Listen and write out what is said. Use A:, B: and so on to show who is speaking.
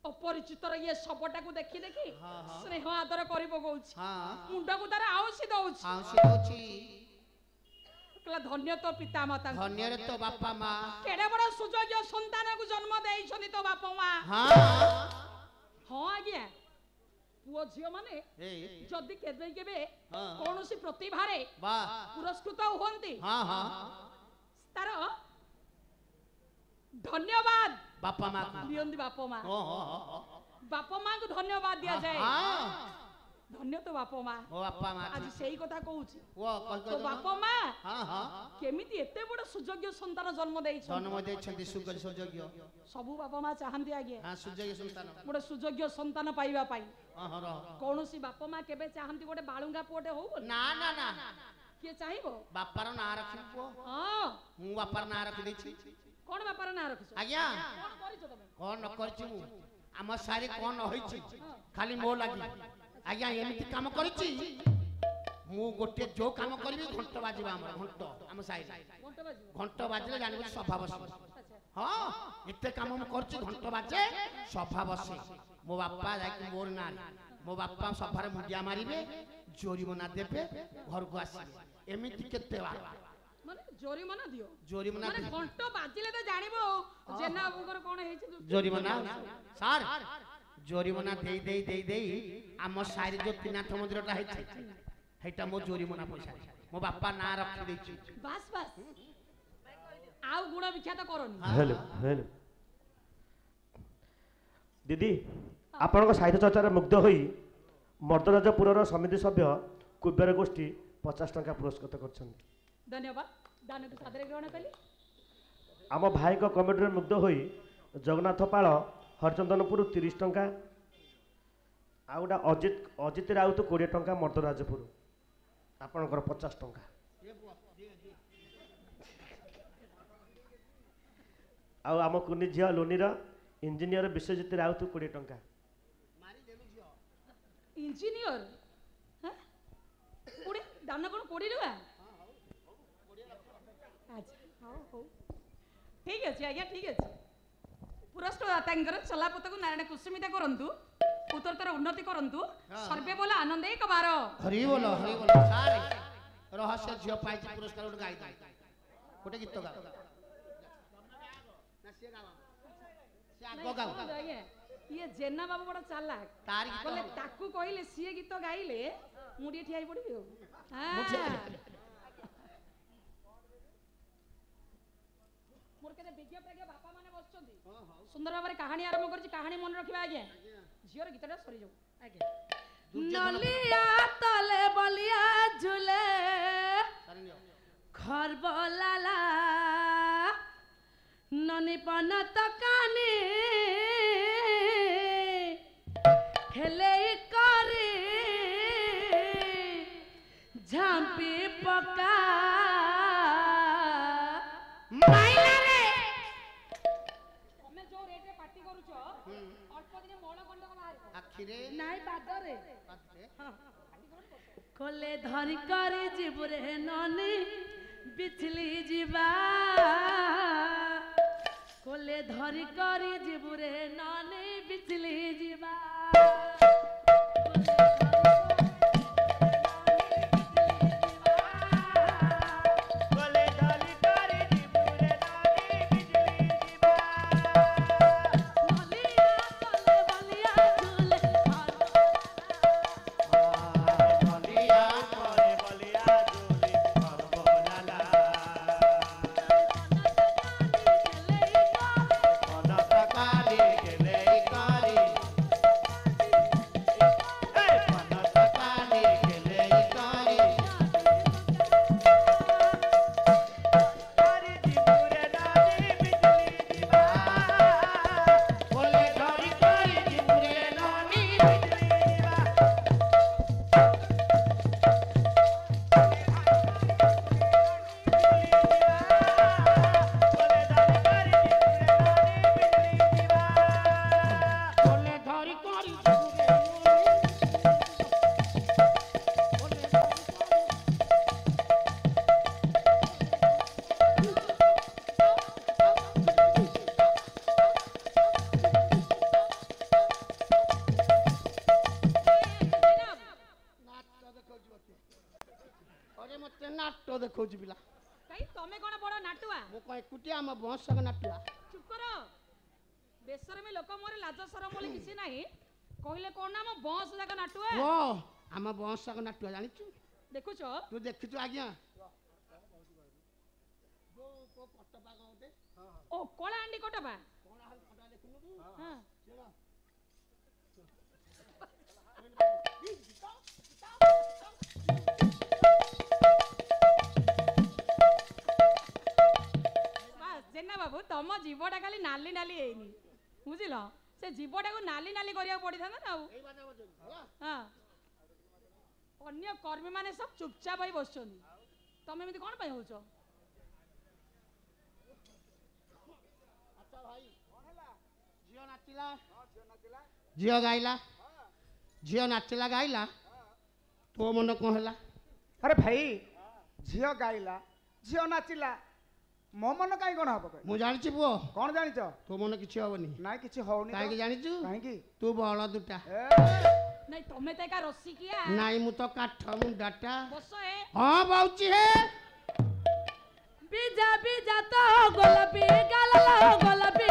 A: अपरिचितर ये शबटा को देखी देखी स्नेह आदर करी पकाउछि मुंडा को तार आउसी दउछि कहला धन्य तो पिता माता
B: धन्य रे तो बापा मां
A: केडे बड़ सुजोग्य संतान को जन्म देइछनी तो बापा मां हां आज्ञा पुओ झियो माने जदी केबे केबे कोनोसी प्रतिभा रे पुरस्कृत होंती तार धन्यवाद
B: बापा मां
A: दियंदी बापा मां बापा मां को धन्यवाद दिया जाए धन्य तो बापा मां आज सेही कथा कहूची तो बापा मां केमिति एते बड़ सुजोग्य संतान जन्म देइछन्ती
B: सुजोग्य
A: सबु बापा मां चाहंती आगे
B: सुजोग्य संतान
A: बड़ सुजोग्य संतान पाइबा पाई कोनोसी बापा मां केबे चाहंती गोटे बाळुंगा पुओटे हो
B: ना ना ना
A: के चाहिबो
B: बापार ना रखी पुओ मु बापार ना रखी देछि
A: कोन बापार ना रखिछ
B: आज्ञा
A: कोन करिछ तमे
B: कोन न करछि मु हम सारी कोन होइछि खाली मो लागि आज्ञा एमिति काम करिछि मु गोटे जो काम करबी घंट बाजिबा हमर घंट हम साई घंट बाजले जानिबो सभा बसे हां इते काम मु करछि घंट बाजे सभा बसे मो बापा जाई मोर ना मो बापा सभारे मुंडिया मारिबे जोरिमना देबे घर को आसीबे एमिति केते बार
A: माने जोरिमना दियो
B: जोरिमना
A: माने घंट बाजिले तो जानिबो जेना बुगर कोन हेछि
B: जोरिमना सर जोरिमना दे आम सारी जो त्रिनाथ मंदिरटा है हेटा मो जोरिमना पैसा मो बापा ना रखी देछि
A: बस बस आउ गुण विख्यात करनी
C: हेलो हेलो दीदी आपण को साहित्य चर्चा मुग्ध होई मर्दराजपुर समिति सभ्य कुबेर गोष्ठी 50 टंका पुरस्कृत करछन्ती
A: धन्यवाद दान को सादर ग्रहण कली
C: आम भाई को कमेटी मुग्ध होई जगन्नाथ पाल हरचंदनपुर 30 टंका आउडा अजित राउत 20 टंका मर्दराजपुर आपणकर 50 टंका आम कुनी झिया लोनीर इंजीनियर विश्वजित राउत 20 टंका
A: इंजीनियर हां कोडी दान कोन कोडी रुआ अच्छा हो ठीक अछि आज्ञा ठीक अछि पुरस्कार दातांकर चलापत को नारायण कुसुमिता करंतु उत्तरतर उन्नति करंतु सर्वे बोला आनंद एक बार
B: हरि बोलो सारे रहस्य झियो पाई पुरस्कार उठ गाई गोटे गीत गा ना से गावा से आगो गाओ
A: ये जेना बाबू बड़ा चालाक
B: तारी
A: बोले ताकू कहिले सिए गीत गाइले मुडी ठियाई पड़बी हां मोर केते विज्ञ प्रज्ञ बापा माने बसचंदी सुंदर भाबरे कहानी आरंभ करछि कहानी मन रखिबा आगे झियर गीतटा सरी जाऊ आगे नलिया तले बलिया झुले खरबलाला ननी पन तकानी खेले करे झांपी पका माइला रे हमें जो रेट रे पार्टी करू छ अल्प दिन मोळ गंड को बाहर
B: आखी रे
A: नाही बादरे हां कोले धरि करे जीवरे ननी बिचली जीवा कोले धरि करे जीवरे ननी बिचली जीवा
B: काली गेले देखौची पिला
A: काई तमे कोन बड़ नाटुआ
B: मो को एकुटिया हम बंस सग नाटुआ
A: चुप करो बेसर में लोक मोर लाज शरम बोली किसी नाही कहले कोन ना हम बंस जाक नाटुआ
B: ओ हम बंस सग नाटुआ जानि छु
A: देखु छ
B: तू देखि छु आज्ञा जो को कटपा गौते
A: ओ कोला अंडी कटपा
B: कोला हल कटा देखुनु तू
A: हां
B: चला
A: जेना बाबू तुम जीवटा खाली नाली नाली हेनी बुझिल से जीवटा को नाली नाली करिया पड़ी था ना हां अन्य कर्मी माने सब चुपचाप होई बसछन तुम एमिति कोन पय होछो
B: अच्छा भाई कोन हला जियो नाचिला हां जियो नाचिला जियो गाइला झियो नाचिला गाइला तो मन कौन है
D: अरे भाई झियो गाइला झियो नाचिला मो मन कहीं कौन हम
B: मु जानी पुओ
D: कौन जानी
B: तो मन किसी हेनी
D: ना किसी होनी
B: कहीं जानी
D: कहीं
B: तू बल दुटा
A: नहीं तुम्हें तो का रस्सी किया
B: नहीं मु तो काठ मुंडाटा
A: बस है
B: हां बाउची है
A: बीजा बीजा तो गोलापी गाला गोलापी